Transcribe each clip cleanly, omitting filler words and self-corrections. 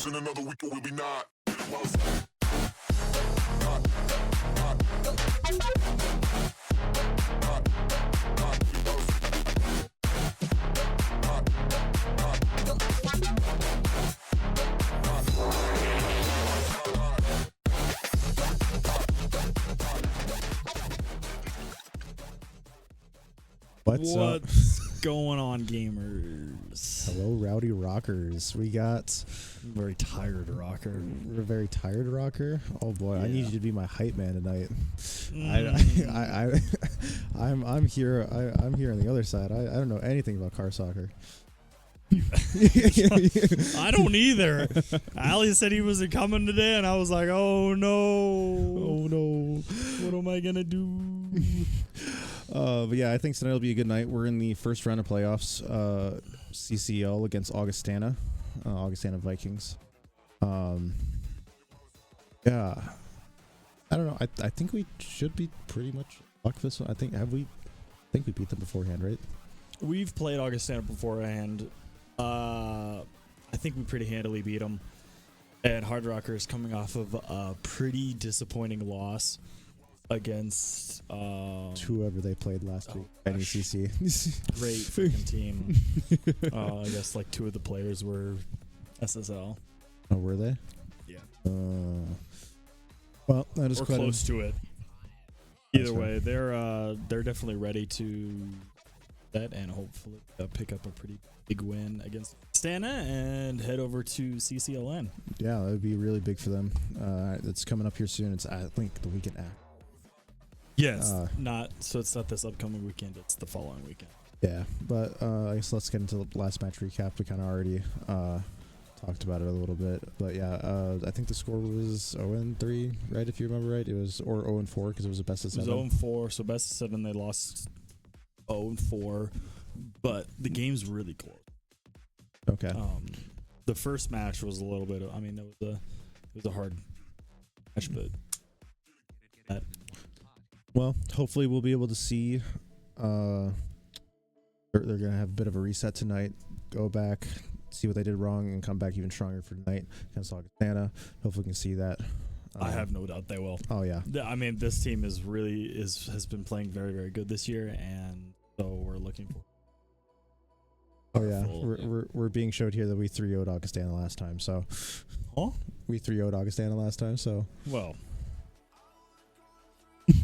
Another week or will be not. What's up? Going on, gamers? Hello, rowdy rockers. We got I'm very tired, rocker. we're a very tired rocker. Oh boy, I need you to be my hype man tonight. I'm here. I'm here on the other side. I don't know anything about car soccer. I don't either. Ali said he wasn't coming today, and I was like, oh no. Oh no. What am I gonna do? But yeah, I think tonight will be a good night. We're in the first round of playoffs. CCL against Augustana Vikings. Yeah, I don't know. I think we should be pretty much locked this one. I think we beat them beforehand, right? We've played Augustana beforehand. I think we pretty handily beat them. And Hard Rocker is coming off of a pretty disappointing loss against whoever they played last week. NECC. Great freaking team. I guess like two of the players were SSL. Oh, were they? Yeah. Well, I just or close to it. Either way, they're definitely ready to bet and hopefully pick up a pretty big win against Stana and head over to CCLN. Yeah, that would be really big for them. It's coming up here soon. It's I think the weekend after. Yes, it's not this upcoming weekend. It's the following weekend. Yeah, but I guess let's get into the last match recap. We kind of already talked about it a little bit, but yeah, I think the score was 0-3, right? If you remember right, it was or 0-4 because it was a best of 7. It was 0-4, so best of 7. They lost 0-4. but the game's really close. Okay. The first match was a little bit. I mean, it was a hard match, but well, hopefully we'll be able to see. They're gonna have a bit of a reset tonight. Go back, see what they did wrong, and come back even stronger for tonight against Augustana. Hopefully, we can see that. I have no doubt they will. Oh yeah. I mean, this team has been playing very, very good this year, and so we're looking for. Oh yeah, we're being showed here that we 3-0'd Augustana last time. So, we 3-0'd Augustana last time. So, well,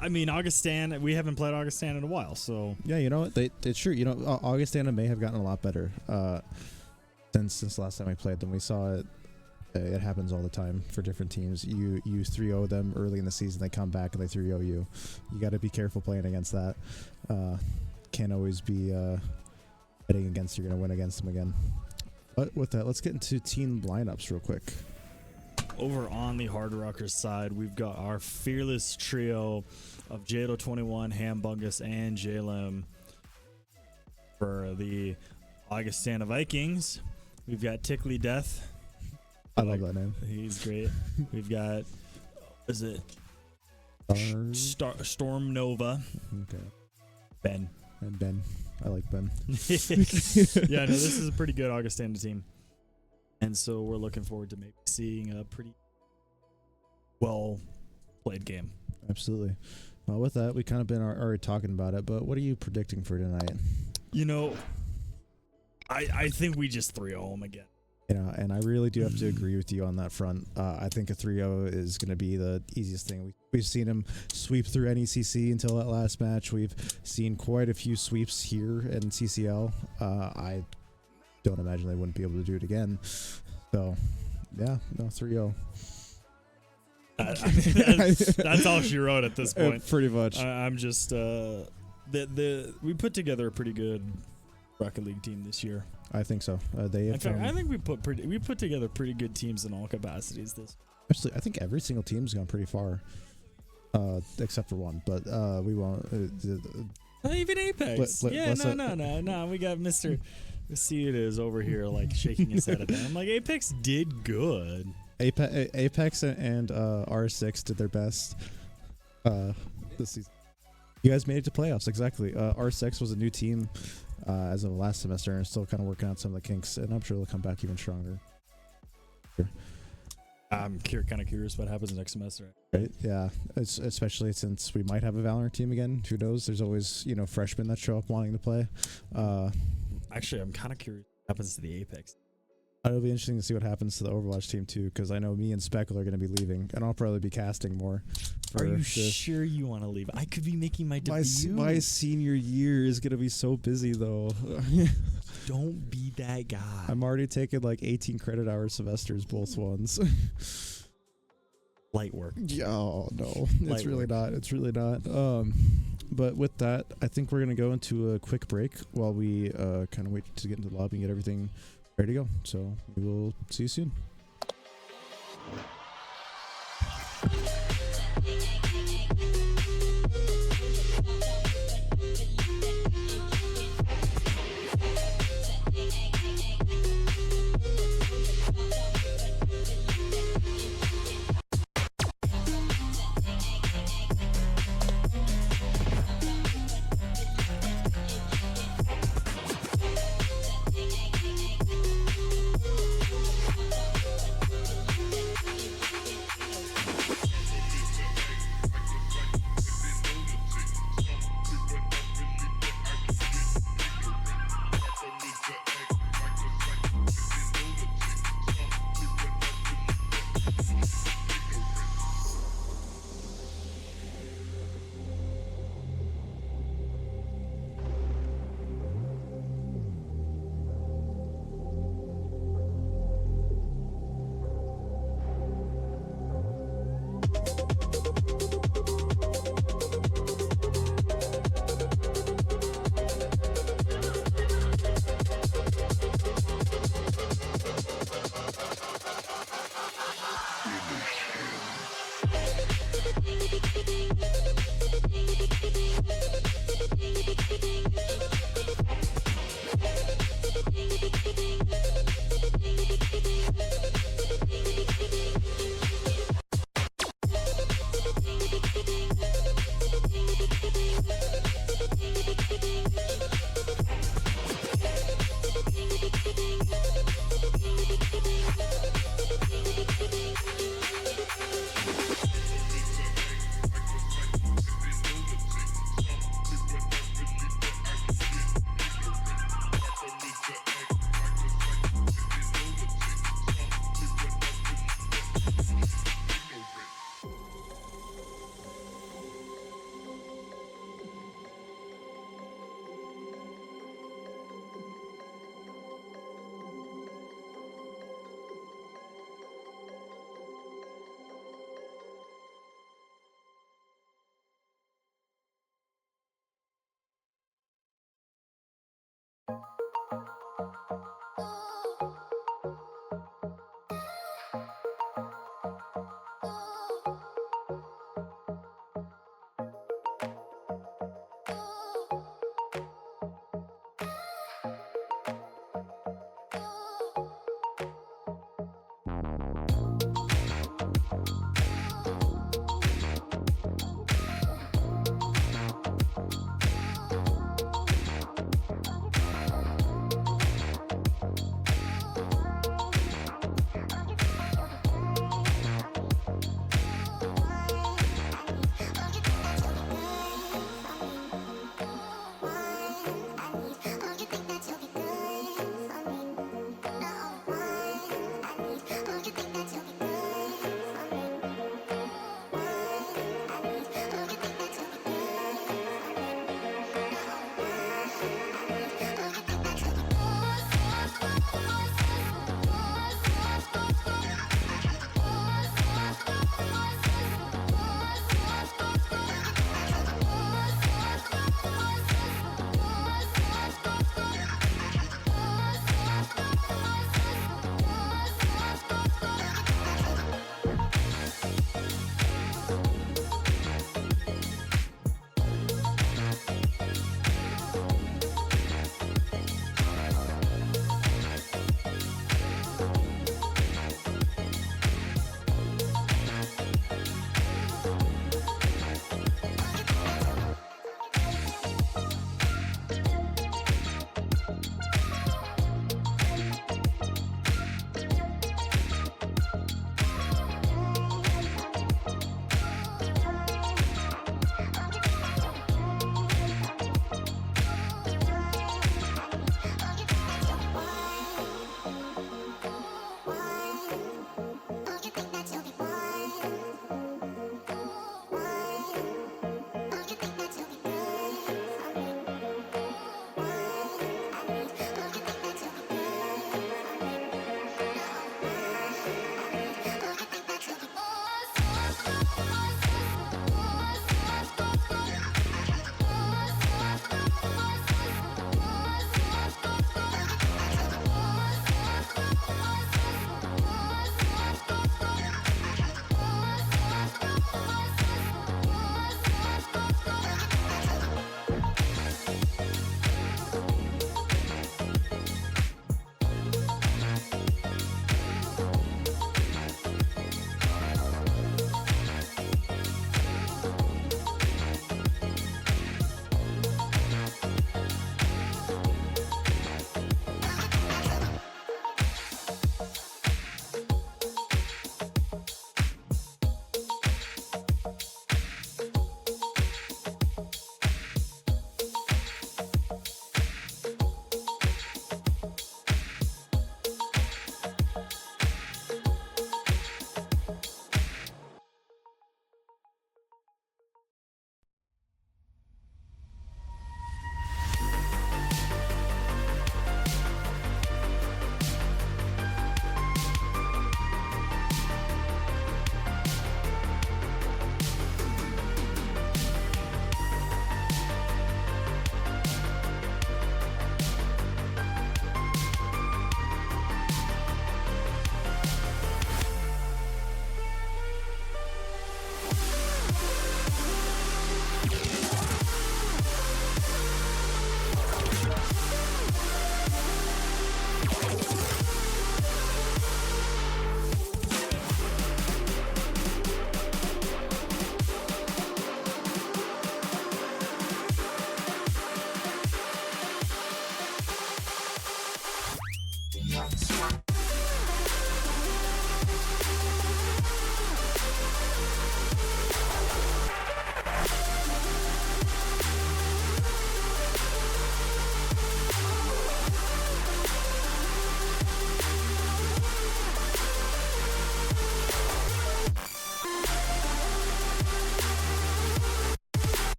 I mean, Augustana. We haven't played Augustana in a while, so yeah, you know what? It's true. You know, Augustana may have gotten a lot better since last time I played them. We saw it. It happens all the time for different teams. You 3-0 them early in the season, they come back and they 3-0 you. You got to be careful playing against that. Can't always be betting against you're going to win against them again. But with that, let's get into team lineups real quick. Over on the Hard Rockers side, we've got our fearless trio of Jado21, Hambungus, and Jalem. For the Augustana Vikings, we've got Tickly Death. I love that name. He's great. We've got, is it Storm Nova? Okay. Ben. And Ben. I like Ben. Yeah, no, this is a pretty good Augustana team. And so we're looking forward to maybe seeing a pretty well-played game. Absolutely. Well, with that, we kind of been already talking about it, but what are you predicting for tonight? You know, I think we just 3-0 them again. Yeah, and I really do have to agree with you on that front. I think a 3-0 is going to be the easiest thing. We've seen him sweep through NECC until that last match. We've seen quite a few sweeps here in CCL. I don't imagine they wouldn't be able to do it again. So, yeah, no, 3-0. That's all she wrote at this point. Pretty much. I'm just we put together a pretty good Rocket League team this year. I think so. I think we put together pretty good teams in all capacities. Actually, I think every single team's gone pretty far, except for one. But we won't. Even Apex. No. We got Mr. See it is over here like shaking his head at that. I'm like, Apex did good. Apex and R6 did their best this season. You guys made it to playoffs, exactly. R6 was a new team as of last semester and still kind of working out some of the kinks, and I'm sure they'll come back even stronger. Sure. I'm kind of curious what happens next semester. Right? Yeah, especially since we might have a Valorant team again. Who knows? There's always freshmen that show up wanting to play. Actually, I'm kind of curious what happens to the Apex. It'll be interesting to see what happens to the Overwatch team too, because I know me and Speckle are going to be leaving, and I'll probably be casting more. Are you sure you want to leave? I could be making my debut. My senior year is going to be so busy, though. Don't be that guy. I'm already taking like 18 credit hour semesters, both ones. Light work. Yeah, oh, no. It's really not. It's really not. But with that, I think we're going to go into a quick break while we kind of wait to get into the lobby and get everything ready to go. So we will see you soon.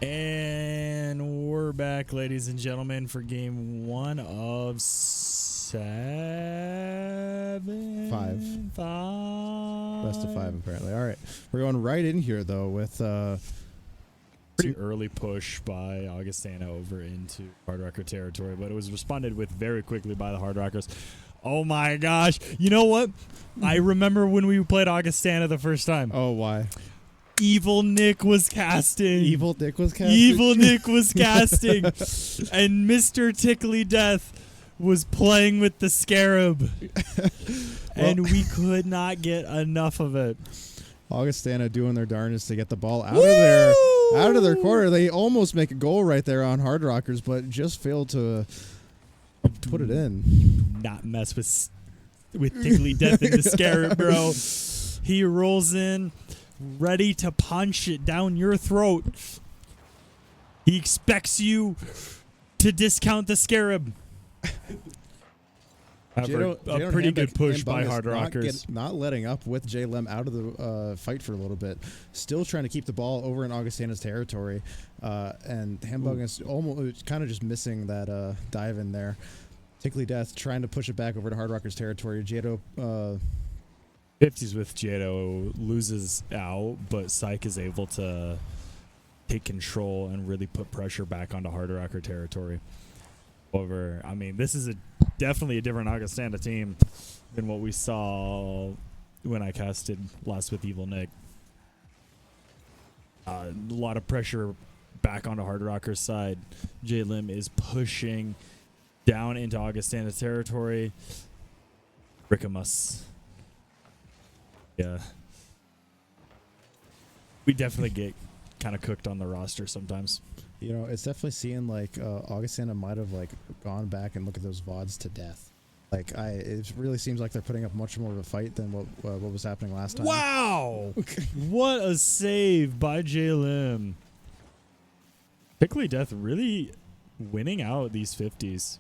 And we're back, ladies and gentlemen, for game 1 of 7. 5. 5. Best of 5, apparently. All right. We're going right in here, though, with... pretty early push by Augustana over into Hard Rocker territory, but it was responded with very quickly by the Hard Rockers. Oh, my gosh. You know what? I remember when we played Augustana the first time. Oh, why? Evil Nick was casting. Evil Nick was casting? Evil Nick was casting. And Mr. Tickly Death was playing with the Scarab. And we could not get enough of it. Augustana doing their darndest to get the ball out of their corner. They almost make a goal right there on Hard Rockers, but just failed to put it in. Not mess with Tickly Death and the Scarab, bro. He rolls in, ready to punch it down your throat. He expects you to discount the Scarab. A pretty good push by Hard Rockers. Not letting up with JLem out of the fight for a little bit. Still trying to keep the ball over in Augustana's territory. And Hambung is almost kind of just missing that dive in there. Tickly Death trying to push it back over to Hard Rockers territory. Jado... 50s with Jado loses out, but Psych is able to take control and really put pressure back onto Hard Rocker territory. Over, I mean, this is definitely a different Augustana team than what we saw when I casted last with Evil Nick. A lot of pressure back onto Hard Rocker's side. J-Lim is pushing down into Augustana territory. Rickamus. Yeah. We definitely get kind of cooked on the roster sometimes. You know, it's definitely seeing like Augustana might have like gone back and looked at those VODs to death. Like it really seems like they're putting up much more of a fight than what was happening last time. Wow! What a save by J-Lim. Tickly Death really winning out these 50s.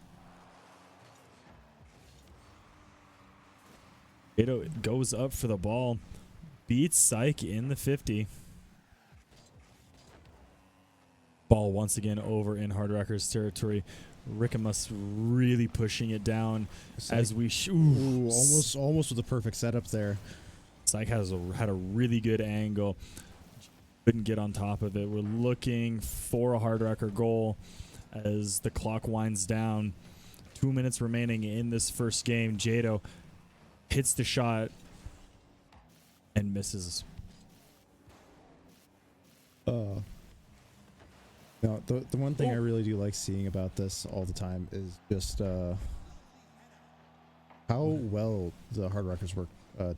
It goes up for the ball, beats Psych in the 50. Ball once again over in Hard Rockers territory. Rickamus really pushing it down as we almost with a perfect setup there. Psych had a really good angle. Couldn't get on top of it. We're looking for a Hard Rocker goal as the clock winds down. 2 minutes remaining in this first game. Jado hits the shot and misses. No, the one thing I really do like seeing about this all the time is just how well the Hard Rockers work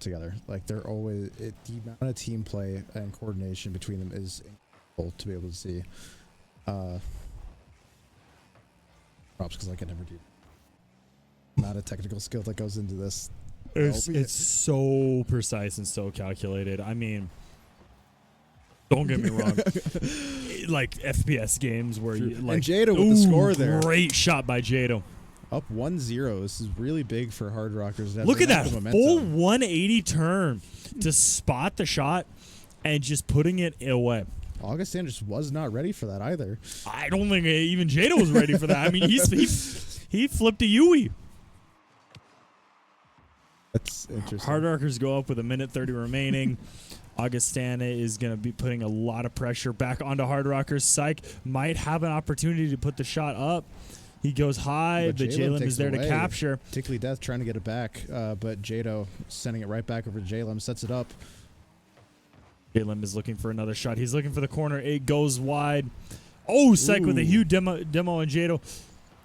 together. Like they're always the amount of team play and coordination between them is incredible to be able to see. Props, because I can never do. Not a technical skill that goes into this. It's so precise and so calculated. I mean, don't get me wrong. Like FPS games where you like and Jado with the score there. Great shot by Jado. Up 1-0. This is really big for Hard Rockers. Look at that full 180 turn to spot the shot and just putting it away. Augustin just was not ready for that either. I don't think even Jado was ready for that. I mean, he flipped a Yui. That's interesting. Hard Rockers go up with 1:30 remaining. Augustana is going to be putting a lot of pressure back onto Hard Rockers. Psych might have an opportunity to put the shot up. He goes high, but Jalem is there to capture. Tickly Death trying to get it back, but Jado sending it right back over to Jalem, sets it up. Jalem is looking for another shot. He's looking for the corner. It goes wide. Oh, Psych with a huge demo and Jado.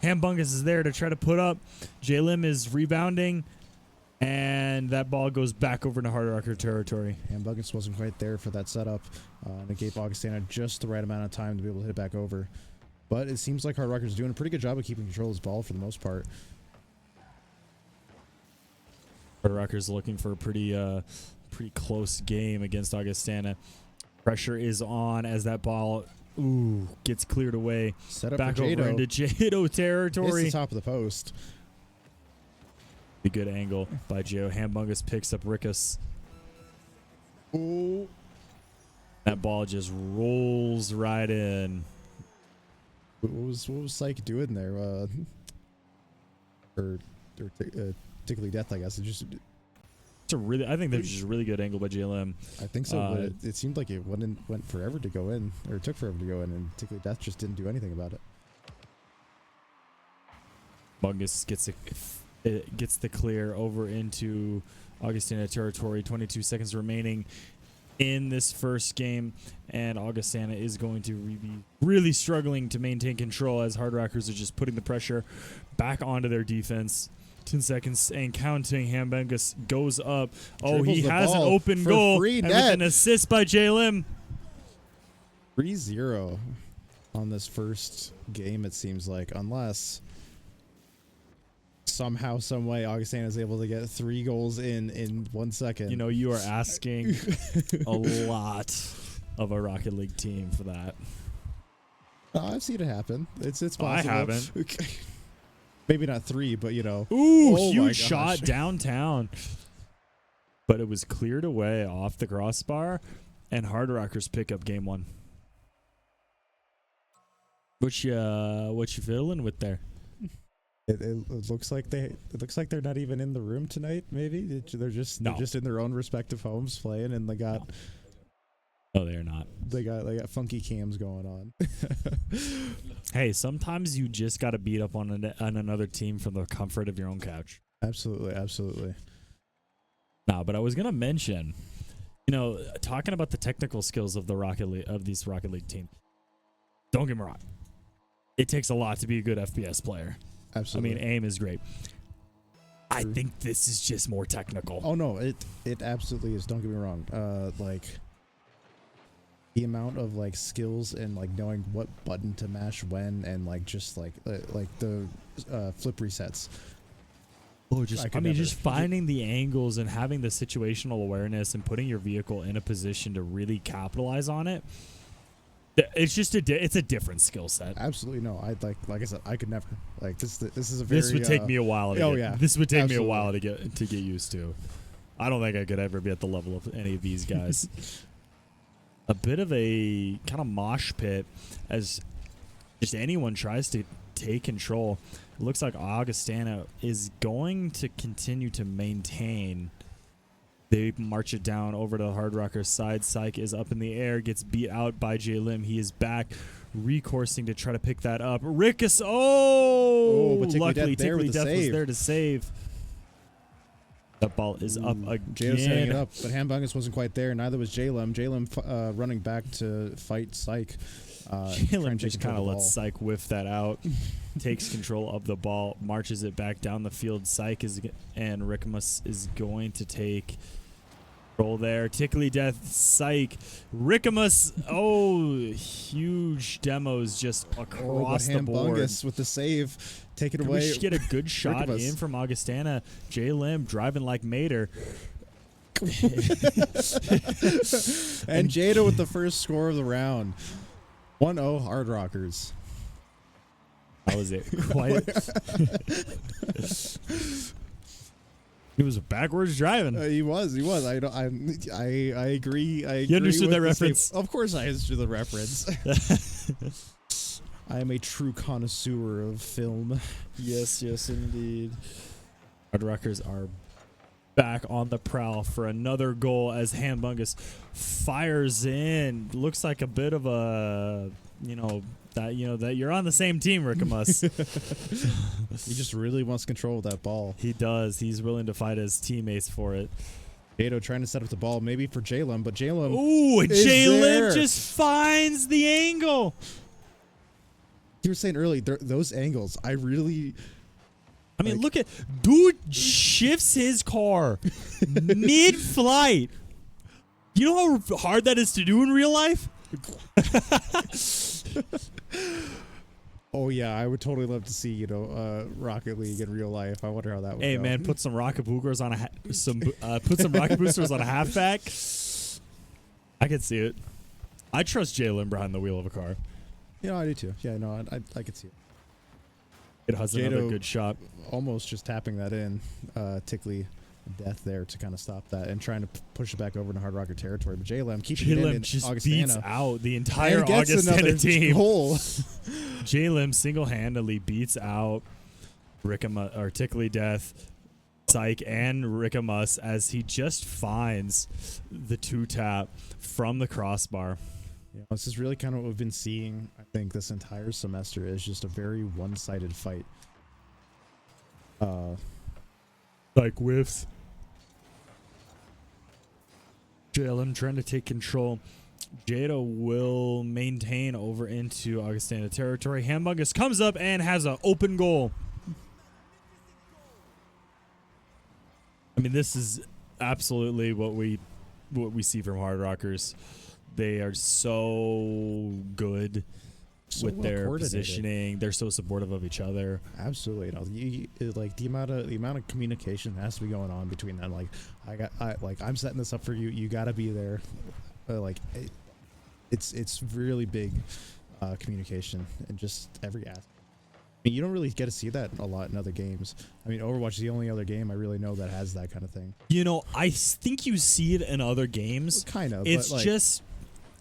Hambungus is there to try to put up. Jalem is rebounding, and that ball goes back over to Hard Rocker territory. Hambungus wasn't quite there for that setup, and it gave Augustana just the right amount of time to be able to hit it back over. But it seems like Hard Rockers are doing a pretty good job of keeping control of his ball for the most part. Hard Rockers looking for a pretty close game against Augustana. Pressure is on as that ball gets cleared away. Set up back for Jado. over into Jado territory. It's the top of the post. A good angle by Jado. Hambungus picks up Rickus. Ooh. That ball just rolls right in. What was Psych doing there? Or Tickly Death, I guess. I think that's just a really good angle by JLM. I think so, but it seemed like it went forever to go in, or it took forever to go in, and Tickly Death just didn't do anything about it. Bungus gets the clear over into Augustana territory. 22 seconds remaining in this first game, and Augustana is going to be really struggling to maintain control as Hard Rockers are just putting the pressure back onto their defense. 10 seconds and counting. Hambungus goes up. He has an open goal and with an assist by Jalem. 3-0 on this first game, it seems like, unless somehow, some way, Augustana is able to get 3 goals in 1 second. You know, you are asking a lot of a Rocket League team for that. I've seen it happen. It's possible. I haven't. Maybe not 3, but you know. Huge shot downtown. But it was cleared away off the crossbar, and Hard Rockers pick up game 1. What you fiddling with there? It looks like they're not even in the room tonight. Maybe they're just in their own respective homes playing, and they got. No, they're not. They got funky cams going on. Hey, sometimes you just got to beat up on another team from the comfort of your own couch. Absolutely, absolutely. No, but I was gonna mention, talking about the technical skills of these Rocket League teams. Don't get me wrong, it takes a lot to be a good FPS player. Absolutely. I mean, aim is great. I think this is just more technical. Oh no, it absolutely is. Don't get me wrong. The amount of skills and knowing what button to mash when, and just the flip resets. Just finding the angles and having the situational awareness and putting your vehicle in a position to really capitalize on it. It's just it's a different skill set. Absolutely no. Like I said, I could never this. This is a very. This would take me a while. This would take me a while to get used to. I don't think I could ever be at the level of any of these guys. A bit of a kind of mosh pit as just anyone tries to take control. It looks like Augustana is going to continue to maintain. They march it down over to the Hard Rockers side. Psych is up in the air, gets beat out by Jalem. He is back, recoursing to try to pick that up. Rickus, but luckily Tickly Death was there to save. That ball is up again. Jado's setting it up, but Hambungus wasn't quite there. Neither was Jalem. Jalem running back to fight Psych. Jalen just kind of lets Syke whiff that out, takes control of the ball, marches it back down the field. Syke and Rickamus is going to take control there. Tickly Death, Syke, Rickamus. Oh, huge demos just across the board. With the save, take it away. We should get a good shot in from Augustana. J Lim driving like Mater. And Jada with the first score of the round. 1-0 Hard Rockers. That was it. Quite. He was backwards driving. He was. I agree. You understood that reference? Of course, I understood the reference. I am a true connoisseur of film. Yes, indeed. Hard Rockers are back on the prowl for another goal as Hambungus fires in. Looks like a bit of a, that you're on the same team, Rickamus. He just really wants control of that ball. He does. He's willing to fight his teammates for it. Jado trying to set up the ball, maybe for Jalem, but Jalem. Ooh, Jalem just finds the angle. You were saying earlier, those angles, I mean, look at dude shifts his car mid-flight. You know how hard that is to do in real life? Oh yeah, I would totally love to see Rocket League in real life. I wonder how that would go. Hey man, put some rocket boosters on put some rocket boosters on a halfback. I could see it. I trust Jalen behind the wheel of a car. I do too. Yeah, no, I could see it. It has another good shot. Almost just tapping that in. Tickly Death there to kind of stop that and trying to push it back over into Hard Rocker territory. But Jalem keeping it in just Augustana. Beats out the entire Augustana team. Goal. Jalem single-handedly beats out Tickly Death, Syke, and Rickamus as he just finds the two-tap from the crossbar. This is really kind of what we've been seeing, I think, this entire semester is just a very one-sided fight. Like whiffs. Jalen trying to take control. Jada will maintain over into Augustana territory. Hambungus comes up and has an open goal. I mean, this is absolutely what we see from Hard Rockers. They are so good with their positioning. They're so supportive of each other. Absolutely. Like the amount of communication that has to be going on between them. Like I'm setting this up for you. You got to be there. It's really big communication in just every aspect. I mean, you don't really get to see that a lot in other games. I mean, Overwatch is the only other game I really know that has that kind of thing. I think you see it in other games. Kind of. It's just.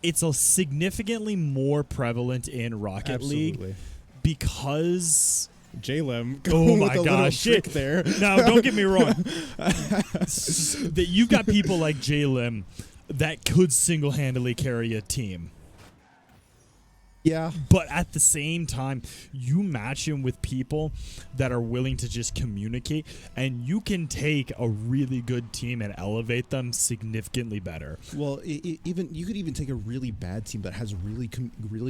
It's a significantly more prevalent in Rocket League because Jalem. Oh my gosh, shit there. Now, don't get me wrong. That you've got people like Jalem that could single-handedly carry a team. Yeah. But at the same time, you match him with people that are willing to just communicate, and you can take a really good team and elevate them significantly better. Well, you could even take a really bad team that has really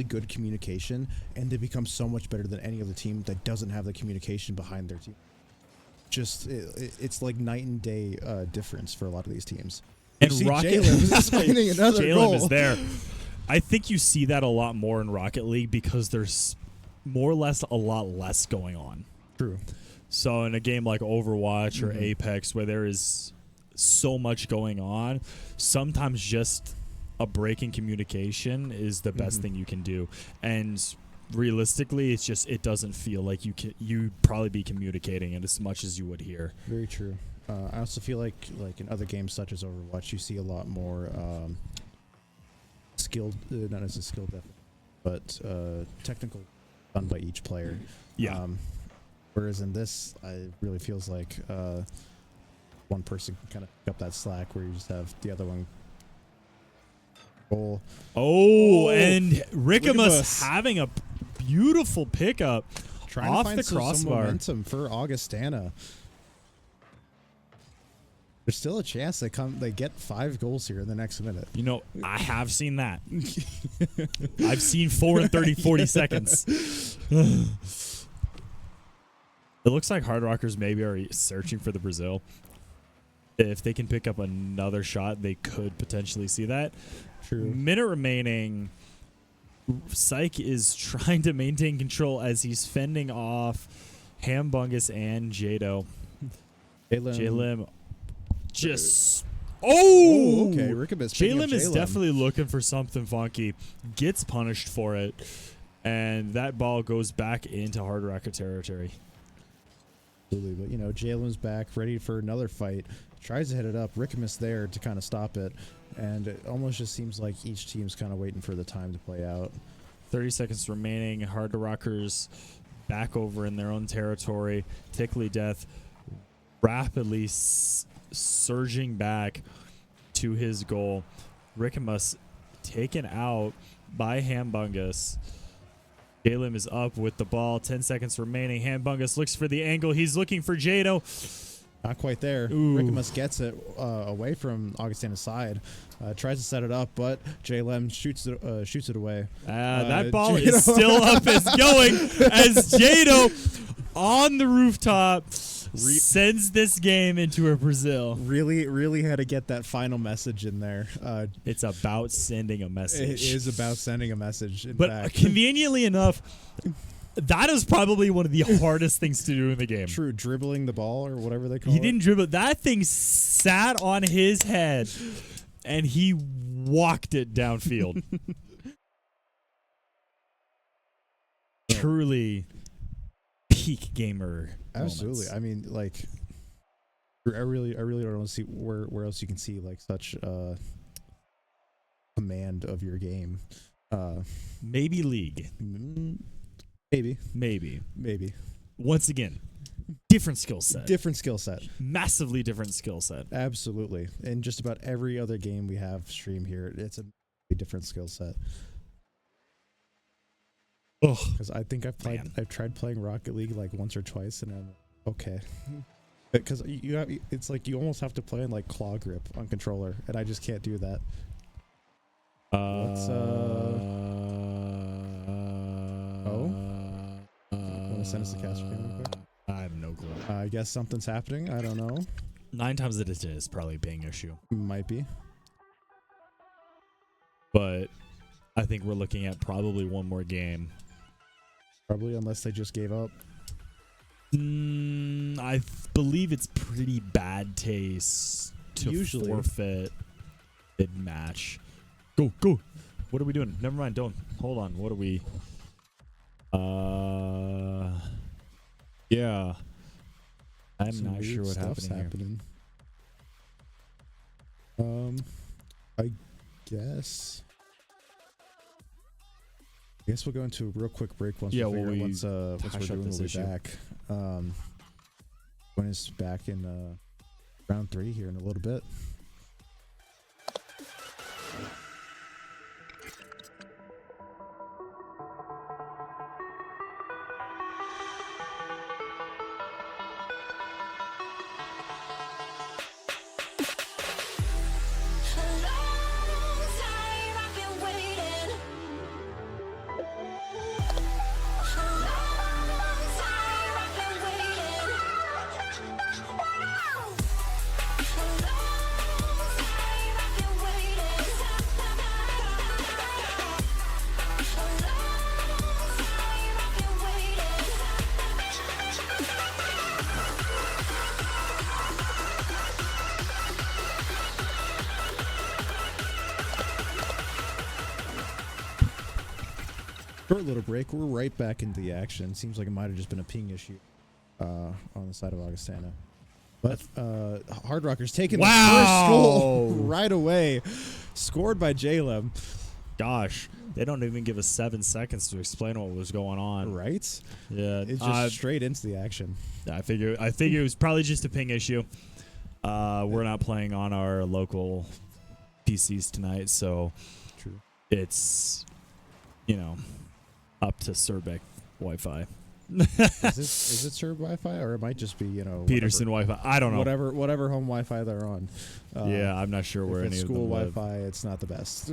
good communication, and they become so much better than any other team that doesn't have the communication behind their team. Just it's like night and day difference for a lot of these teams. And Jalem is finding another goal. Jalem is there. I think you see that a lot more in Rocket League because there's more or less a lot less going on. True. So in a game like Overwatch or Apex where there is so much going on, sometimes just a break in communication is the best thing you can do. And realistically, it doesn't feel like you'd probably be communicating it as much as you would here. Very true. I also feel like in other games such as Overwatch, you see a lot more skilled, not necessarily skill depth, but technical done by each player. Yeah. Whereas in this, it really feels like one person can kind of pick up that slack where you just have the other one goal. Oh, and Rickamus having a beautiful pickup off the crossbar. Some momentum for Augustana. There's still a chance they get 5 goals here in the next minute. You know, I have seen that. I've seen 4 in 30, 40 seconds. It looks like Hard Rockers maybe are searching for the Brazil. If they can pick up another shot, they could potentially see that. True. Minute remaining. Psych is trying to maintain control as he's fending off Hambungus and Jado. J-Lim just... Oh! Okay. Rickabiss. J-Lim is definitely looking for something funky. Gets punished for it. And that ball goes back into Hard Rocker territory. Absolutely. But, you know, J-Lim's back, ready for another fight. Tries to hit it up. Rickabiss there to kind of stop it. And it almost just seems like each team's kind of waiting for the time to play out. 30 seconds remaining. Hard Rockers back over in their own territory. Tickly Death rapidly surging back to his goal. Rickamus taken out by Hambungus. J-Lim is up with the ball. 10 seconds remaining. Hambungus looks for the angle. He's looking for Jado. Not quite there. Ooh. Rickamus gets it away from Augustana's side. Tries to set it up, but J-Lem shoots it away. That ball is still up. It's going as Jado on the rooftop sends this game into a Brazil. Really had to get that final message in there. It's about sending a message. It is about sending a message. But conveniently enough, that is probably one of the hardest things to do in the game. True, dribbling the ball or whatever they call it. He didn't dribble. That thing sat on his head, and he walked it downfield. Truly peak gamer. Absolutely. Moments. I mean, like, I really don't want to see where else you can see like such command of your game. Maybe League. Maybe. Once again, different skill set. Different skill set. Massively different skill set. Absolutely. In just about every other game we have stream here, it's a different skill set. Because I think I've tried playing Rocket League like once or twice, and I'm okay. Because it's like you almost have to play in like claw grip on controller, and I just can't do that. Want to send us a caster game real quick? I have no clue. I guess something's happening. I don't know. 9 times out of 10 is probably a ping issue. Might be. But I think we're looking at probably one more game. Probably, unless they just gave up. I believe it's pretty bad taste to forfeit mid-match. Go. What are we doing? Never mind. Don't. Hold on. What are we... Yeah. I'm not sure what's happening here. I guess we'll go into a real quick break once we figure out once we're doing, we'll be back. When it's back in round 3 here in a little bit. Short little break. We're right back into the action. Seems like it might have just been a ping issue on the side of Augustana. But Hard Rockers taking the first goal right away. Scored by J-Lem. Gosh, they don't even give us 7 seconds to explain what was going on. Right? Yeah. It's just straight into the action. I figure it was probably just a ping issue. We're not playing on our local PCs tonight, so True. it's, up to Surbeck Wi-Fi. Is it served Wi-Fi, or it might just be Peterson Wi-Fi. I don't know. Whatever home Wi-Fi they're on. Yeah, I'm not sure where if any it's of school them live. Wi-Fi, it's not the best.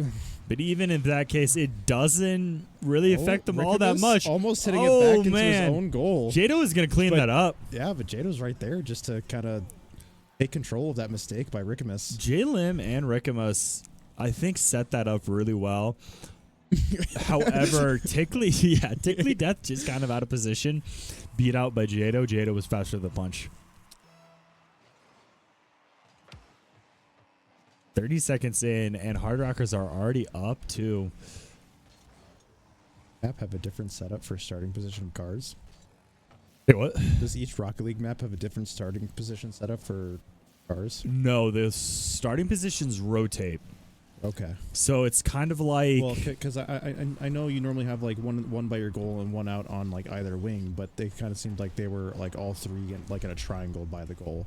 But even in that case, it doesn't really affect them all that much. Almost hitting it back into man. his own goal. Jado is going to clean that up. Yeah, but Jado's right there just to kind of take control of that mistake by Rickamus. J-Lim and Rickamus, I think, set that up really well. However, Tickly Death just kind of out of position, beat out by Jado. Jado was faster than the punch. 30 seconds in, and Hard Rockers are already up too. Map have a different setup for starting position cars. Wait, what? Does each Rocket League map have a different starting position setup for cars? No, the starting positions rotate. Okay. So it's kind of like... Well, because I know you normally have like one by your goal and one out on like either wing, but they kind of seemed like they were like all three like in a triangle by the goal.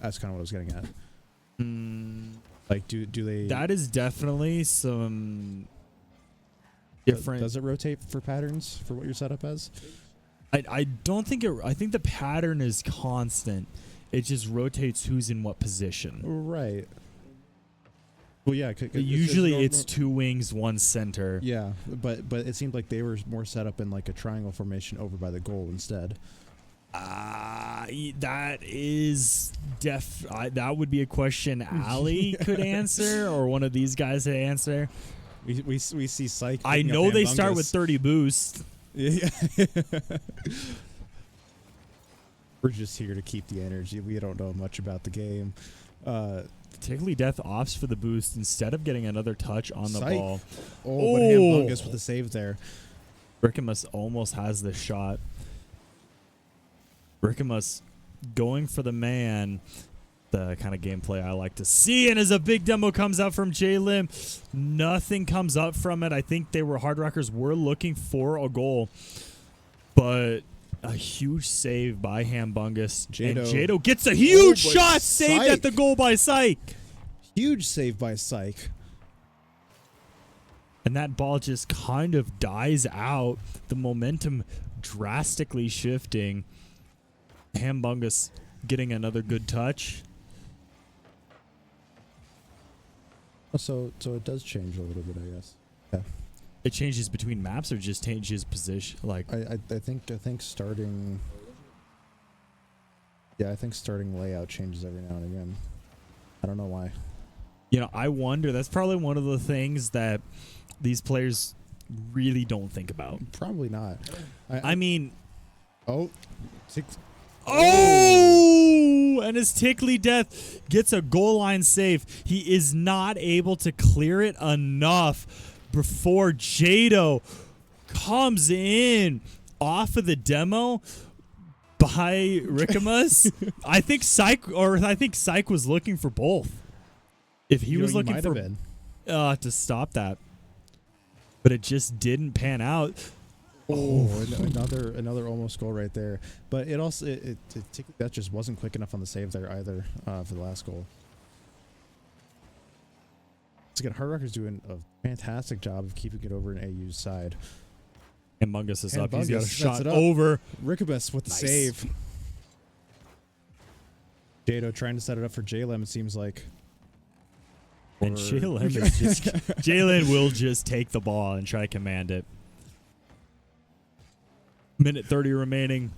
That's kind of what I was getting at. Like, do they... That is definitely some different... Does it rotate for patterns for what you're set up as? I don't think it... I think the pattern is constant. It just rotates who's in what position. Right. Well, yeah. Usually it's two wings, one center. Yeah, but it seemed like they were more set up in like a triangle formation over by the goal instead. That is that would be a question Ali could answer, or one of these guys to answer. We see Psych. I know they start with 30 boost. Yeah. We're just here to keep the energy. We don't know much about the game. Particularly Death opts for the boost instead of getting another touch on the ball. Oh, but Hambungus with the save there. Rickamus almost has the shot. Rickamus going for the man. The kind of gameplay I like to see. And as a big demo comes out from J-Lim, nothing comes up from it. I think Hard Rockers were looking for a goal. But a huge save by Hambungus. And Jado gets a huge shot saved at the goal by Psych. Huge save by Psych. And that ball just kind of dies out. The momentum drastically shifting. Hambungus getting another good touch. So it does change a little bit, I guess. Yeah. It changes between maps, or just changes position? Like I think starting. Yeah, I think starting layout changes every now and again. I don't know why. I wonder. That's probably one of the things that these players really don't think about. Probably not. I mean. Oh, and as Tickly Death gets a goal line save, he is not able to clear it enough before Jado comes in off of the demo by Rickamus. I think Psych was looking for both. If he was looking for to stop that, but it just didn't pan out. Another almost goal right there. But it also that just wasn't quick enough on the save there either for the last goal. So again, Hard Rockers doing a fantastic job of keeping it over in AU's side. Hambungus is up. He's got a shot over. Rickamus with the save. Jado trying to set it up for J-Lem, it seems like. And J-Lem will just take the ball and try to command it. Minute 30 remaining,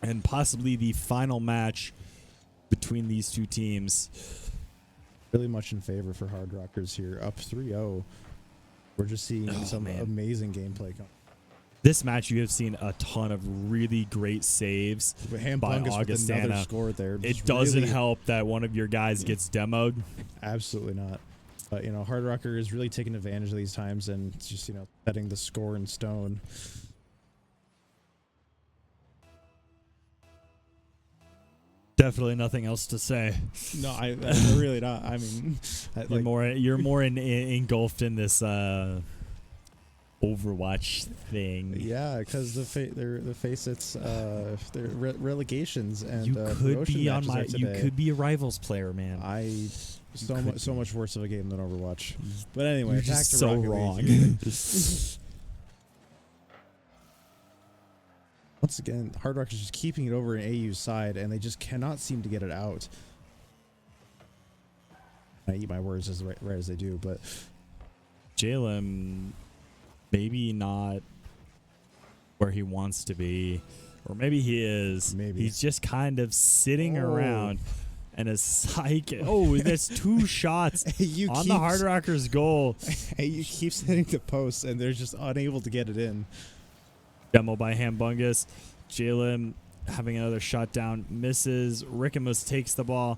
and possibly the final match between these two teams. Really much in favor for Hard Rockers here. Up 3-0. We're just seeing some amazing gameplay come. This match, you have seen a ton of really great saves by Augustana. Score there. It doesn't help that one of your guys gets demoed. Absolutely not. But, Hard Rocker is really taking advantage of these times and just, setting the score in stone. Definitely nothing else to say. No, I really not. I mean, you're more engulfed in this Overwatch thing. Yeah, because the Facet's their relegations and you could be a Rivals player, man. So much worse of a game than Overwatch. But anyway, back to Rocket wrong. League. Once again, Hard Rock is just keeping it over in AU's side, and they just cannot seem to get it out. I eat my words as right as they do, but Jalen, maybe not where he wants to be, or maybe he is. Maybe he's just kind of sitting around, and a psych. Oh, that's 2 shots on the Hard Rockers' goal. AU keeps hitting the post, and they're just unable to get it in. Demo by Hambungus. Jalen having another shot down, misses. Rickamus takes the ball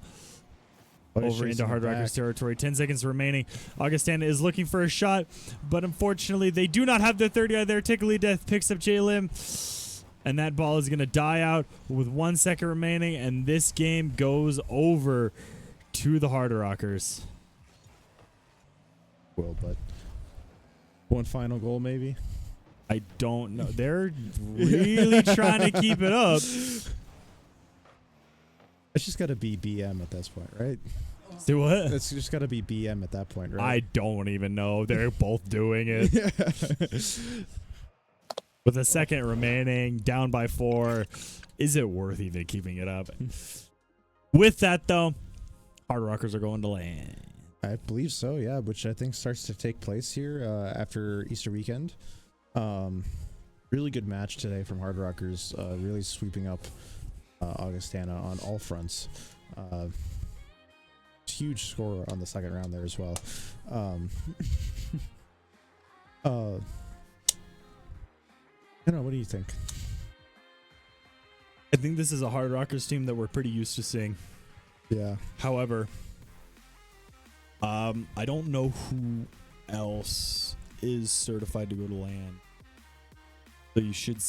over into Hard Rockers territory. 10 seconds remaining. Augustana is looking for a shot, but unfortunately they do not have the 30 there. Tickly Death picks up Jalen, and that ball is going to die out with 1 second remaining, and this game goes over to the Hard Rockers. Well, but one final goal maybe. I don't know. They're really trying to keep it up. It's just got to be BM at this point, right? Do what? It's just got to be BM at that point, right? I don't even know. They're both doing it. With a second remaining, down by 4. Is it worth even keeping it up? With that, though, Hard Rockers are going to land. I believe so, yeah, which I think starts to take place here after Easter weekend. Really good match today from Hard Rockers, really sweeping up Augustana on all fronts. Huge score on the second round there as well. I don't know, what do you think? I think this is a Hard Rockers team that we're pretty used to seeing. Yeah. However, I don't know who else is certified to go to land. So you should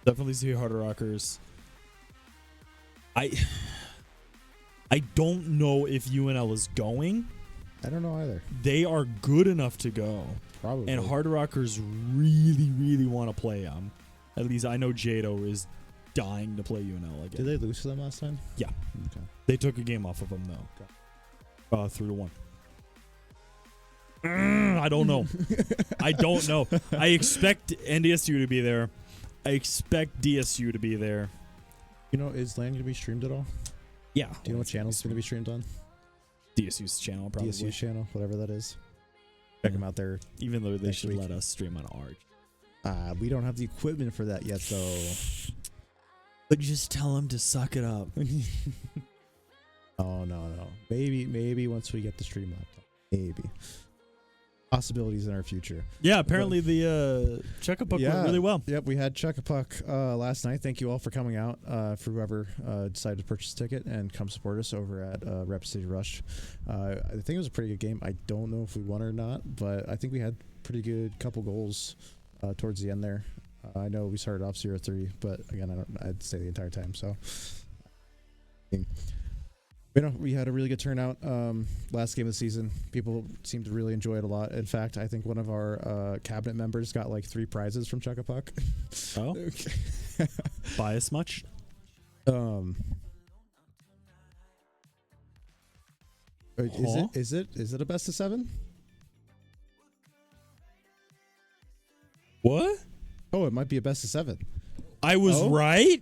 definitely see Hard Rockers. I don't know if UNL is going. I don't know either. They are good enough to go. Probably. And Hard Rockers really, really want to play them. At least I know Jado is dying to play UNL again. Did they lose to them last time? Yeah. Okay. They took a game off of them, though. 3-1. I don't know. I don't know. I expect NDSU to be there. I expect DSU to be there. You know, is LAN going to be streamed at all? Yeah. Do you know what channel it's going to be streamed on? DSU's channel, probably. DSU's channel, whatever that is. Check them out there. Even though they should let us stream on ours. We don't have the equipment for that yet, though. But just tell them to suck it up. Oh, no. Maybe once we get the stream laptop. Maybe. Possibilities in our future. Yeah, apparently the Chuck-a-Puck went really well. Yep, we had Chuck-a-Puck last night. Thank you all for coming out, for whoever decided to purchase a ticket and come support us over at Rapid City Rush. I think it was a pretty good game. I don't know if we won or not, but I think we had pretty good couple goals towards the end there. I know we started off 0-3, but again, I'd say the entire time. So, we had a really good turnout last game of the season. People seemed to really enjoy it a lot. In fact, I think one of our cabinet members got like 3 prizes from Chuck-a-Puck. Oh, bias much? Is it a best of 7? What? Oh, it might be a best of 7. I was right.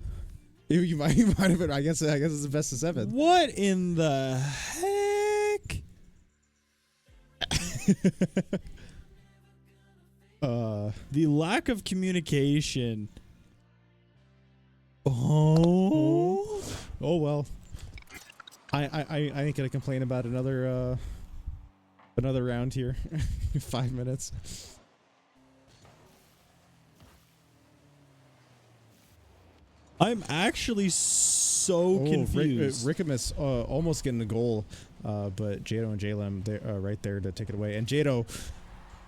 You might have been. I guess it's a best of 7. What in the heck? The lack of communication. Oh well. I ain't gonna complain about another round here. 5 minutes. I'm actually so confused. Rickamus almost getting the goal, but Jado and Jalem they're right there to take it away. And Jado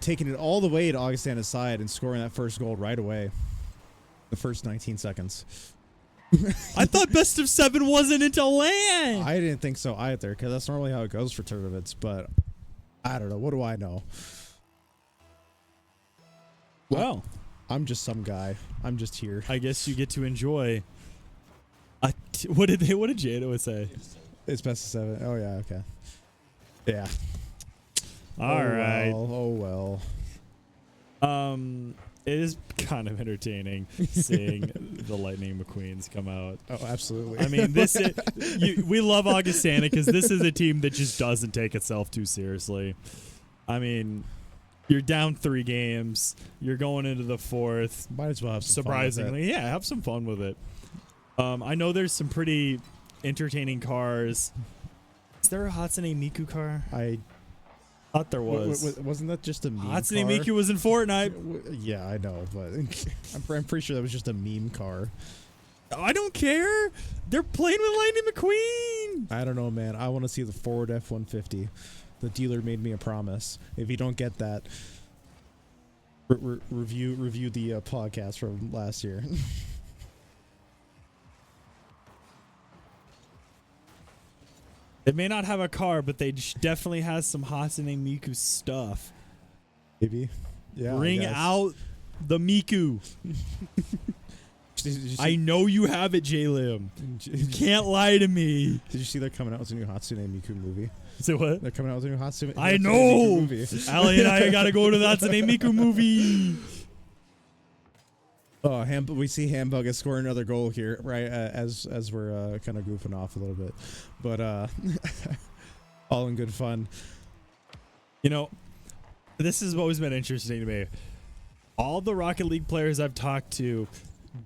taking it all the way to Augustana's side and scoring that first goal right away. The first 19 seconds. I thought best of 7 wasn't until land. I didn't think so either, because that's normally how it goes for tournaments, but I don't know. What do I know? Well, I'm just some guy. I'm just here. I guess you get to enjoy. What did Jado say? It's best of 7. Oh yeah, okay. Yeah. All right. Oh well. It is kind of entertaining seeing the Lightning McQueens come out. Oh, absolutely. I mean, we love Augustana because this is a team that just doesn't take itself too seriously. I mean, you're down 3 games. You're going into the 4th. Might as well have some surprisingly, fun with it. yeah, have some fun with it. I know there's some pretty entertaining cars. Is there a Hatsune Miku car? I thought there was. Wasn't that just a meme Hatsune car? Miku was in Fortnite. Yeah, I know, but I'm pretty sure that was just a meme car. I don't care. They're playing with Lightning McQueen. I don't know, man. I want to see the Ford F-150. The dealer made me a promise. If you don't get that, review the podcast from last year. They may not have a car, but they definitely has some Hatsune Miku stuff. Maybe. Yeah. Bring out the Miku. I know you have it, J-Lim. You can't lie to me. Did you see they're coming out with a new Hatsune Miku movie? So what? They're coming out with a new Hatsune I Miku know. movie. Allie and I gotta go to the Hatsune Miku movie. Oh, we see Hamburger score another goal here, right? As we're kind of goofing off a little bit, but all in good fun. You know, this has always been interesting to me. All the Rocket League players I've talked to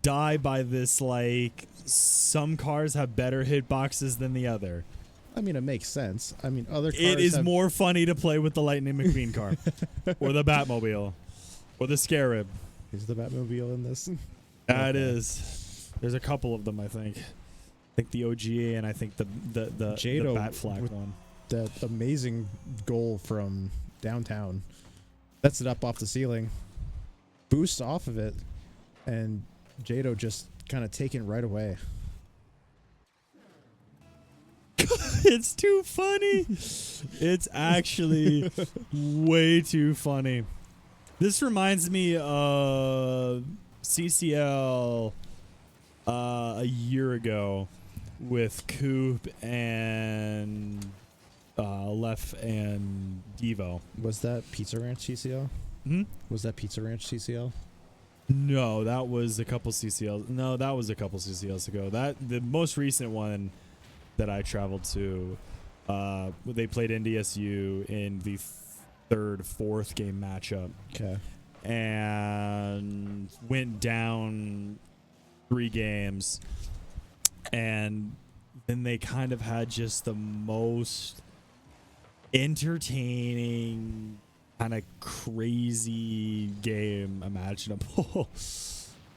die by this, like, some cars have better hitboxes than the other. I mean, it makes sense. I mean, other cars It is more funny to play with the Lightning McQueen car, or the Batmobile, or the Scarab. Is the Batmobile in this? It is. There's a couple of them, I think. I think the OGA and I think the Bat Flak one. That amazing goal from downtown. Sets it up off the ceiling. Boosts off of it. And Jado just kind of taken right away. It's too funny. It's actually way too funny. This reminds me of CCL a year ago with Coop and Lef and Devo. Was that Pizza Ranch CCL? Hmm? Was that Pizza Ranch CCL? No, that was a couple CCLs. No, that was a couple CCLs ago. The most recent one that I traveled to, they played NDSU in the 4th game matchup. Okay. And went down 3 games. And then they kind of had just the most entertaining, kind of crazy game imaginable.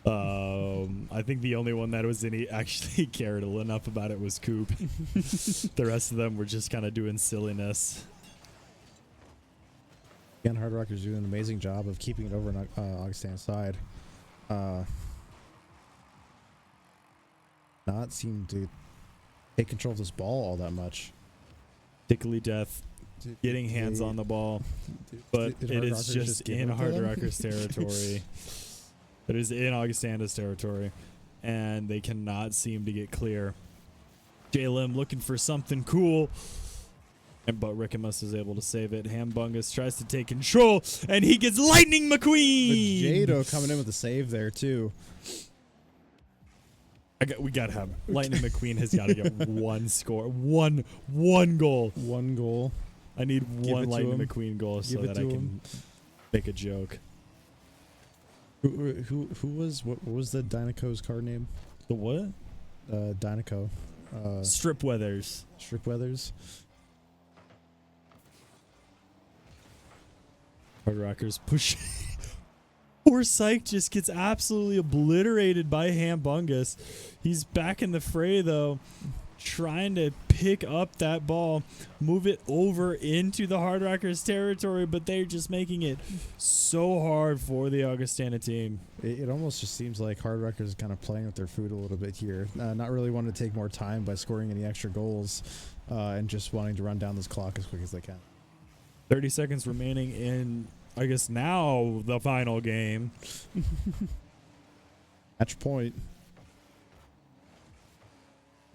I think the only one that was actually cared enough about it was Coop. The rest of them were just kind of doing silliness. Again, Hard Rockers doing an amazing job of keeping it over on Augustan's side. Not seem to take control of this ball all that much. Tickly death, getting hands on the ball, but it is just in Hard Rockers territory. It is in Augustana's territory, and they cannot seem to get clear. J-Lim looking for something cool, but Rickamus is able to save it. Hambungus tries to take control, and he gets Lightning McQueen! But Jado coming in with a save there, too. We got to have Lightning McQueen has got to get one score. One goal. One goal. I need one Lightning McQueen goal so that I can make a joke. Who was what was the Dynaco's card name? The what? Dynaco. Strip Weathers. Strip Weathers. Hard Rockers push. Poor Psych just gets absolutely obliterated by Hambungus. He's back in the fray though, trying to pick up that ball, move it over into the Hard Rockers territory, but they're just making it so hard for the Augustana team. It almost just seems like Hard Rockers is kind of playing with their food a little bit here, not really wanting to take more time by scoring any extra goals, and just wanting to run down this clock as quick as they can. 30 seconds remaining in, I guess now, the final game. Match point.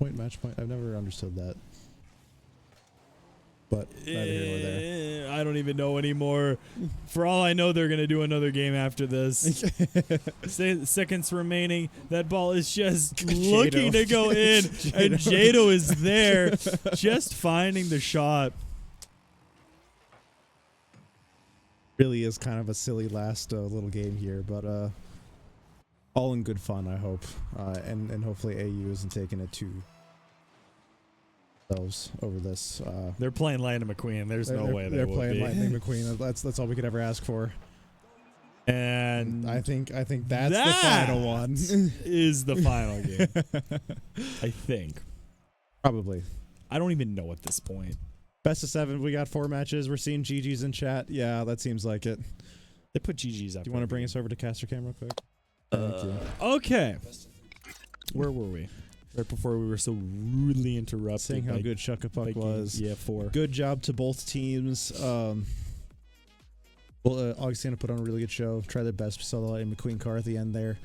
Match point. I've never understood that. but neither here nor there. I don't even know anymore. For all I know, they're going to do another game after this. Seconds remaining. That ball is just looking to go in, and Jado is there, just finding the shot. Really is kind of a silly last little game here, but all in good fun, I hope, and hopefully AU isn't taking it too themselves over this. They're playing Lightning McQueen. There's no way they're will playing be. Lightning McQueen. That's all we could ever ask for. And I think that's the final one. Is the final game. I think. Probably. I don't even know at this point. Best of 7. We got 4 matches. We're seeing GG's in chat. Yeah, that seems like it. They put GG's up. Do you want to bring us over to Caster Cam real quick? Thank you. Okay. Where were we? Right before we were so rudely interrupted. Saying how good Shucka Puck was. Yeah, 4. Good job to both teams. Augustina put on a really good show. Tried their best. We saw the Lightning McQueen car at the end there.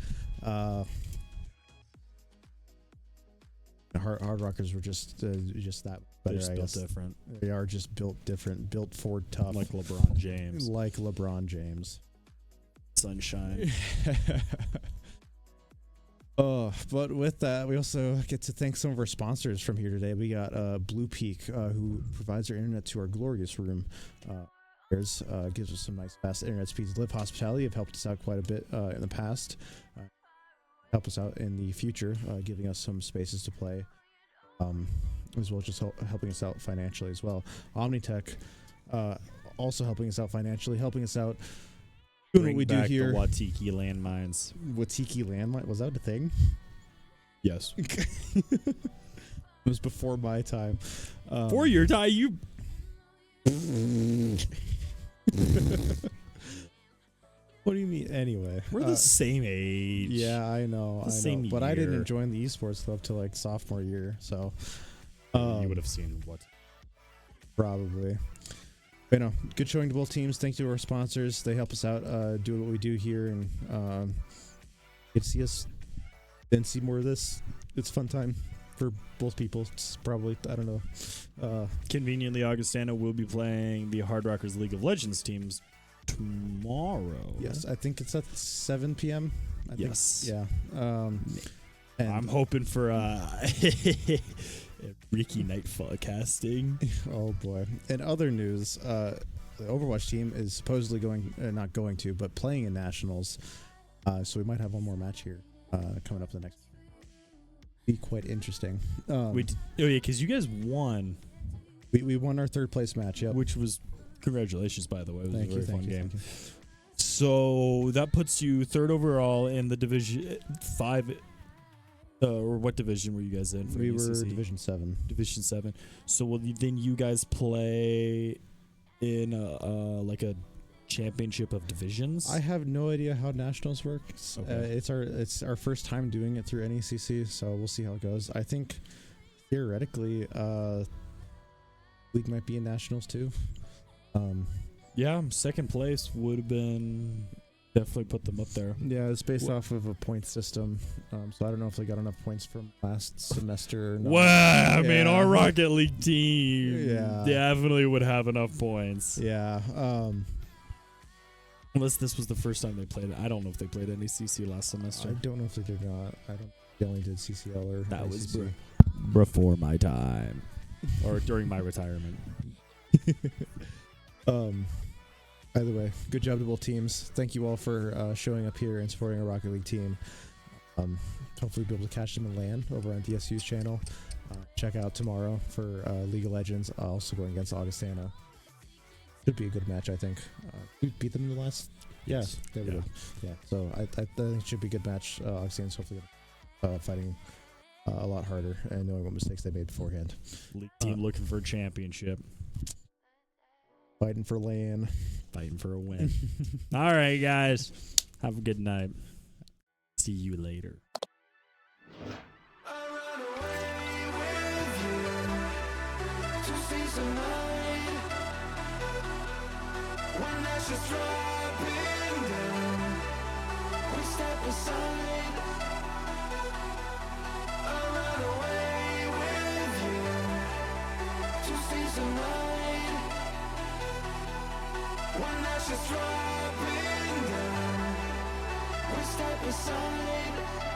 Hard Rockers were just that better. They're built different. They are just built different. Built Ford tough. Like LeBron James. Like LeBron James. Sunshine. But with that, we also get to thank some of our sponsors from here today. We got Blue Peak, who provides our internet to our glorious room. Gives us some nice fast internet speeds. Live Hospitality have helped us out quite a bit in the past. Help us out in the future, giving us some spaces to play, as well as just helping us out financially as well. Omnitech, also helping us out financially, helping us out doing what we do here. The Watiki landmines. Watiki landmine, was that a thing? Yes. It was before my time. For your time, you. What do you mean? Anyway, we're the same age. Yeah, I know. Same but year. I didn't join the esports club till like sophomore year, so you would have seen what. Probably. But no, good showing to both teams. Thank you to our sponsors. They help us out, do what we do here, and get to see us. Then see more of this. It's a fun time for both people. It's probably, I don't know. Conveniently, Augustana will be playing the Hard Rockers League of Legends teams tomorrow. Yes, I think it's at 7 p.m. Yes. Yeah. And I'm hoping for Ricky Knightfall casting. Oh boy. In other news, the Overwatch team is supposedly not going to, but playing in nationals. So we might have one more match here coming up the next. Be quite interesting. Because you guys won. We won our 3rd place match. Yep. Which was congratulations, by the way. It was a very fun game. Thank you. So that puts you 3rd overall in the Division 5. Or what division were you guys in? We were Division 7. Division 7. So then you guys play in like a championship of divisions? I have no idea how nationals work. Okay. It's our first time doing it through NECC, so we'll see how it goes. I think theoretically, league might be in nationals too. Yeah, 2nd place would have been definitely put them up there. Yeah, it's based off of a point system, so I don't know if they got enough points from last semester or not. Well, I mean, our Rocket League team Yeah. definitely would have enough points. Yeah. Unless this was the first time they played it. I don't know if they played NECC last semester. I don't know if they did or not. I don't. They only did CCL or That was ICC. before my time. Or during my retirement. Either way, good job to both teams. Thank you all for showing up here and supporting our Rocket League team. Hopefully be able to catch them in LAN over on DSU's channel. Check out tomorrow for League of Legends, also going against Augustana. Should be a good match, I think. We beat them in the last... Yeah, they did. Yeah, so I think it should be a good match. Augustana's hopefully fighting a lot harder and knowing what mistakes they made beforehand. League team looking for a championship. Fighting for LAN. Fighting for a win. All right, guys. Have a good night. See you later. Just dropping down, we step aside. I run away with you to see some light. One that's just dropping down. We step aside.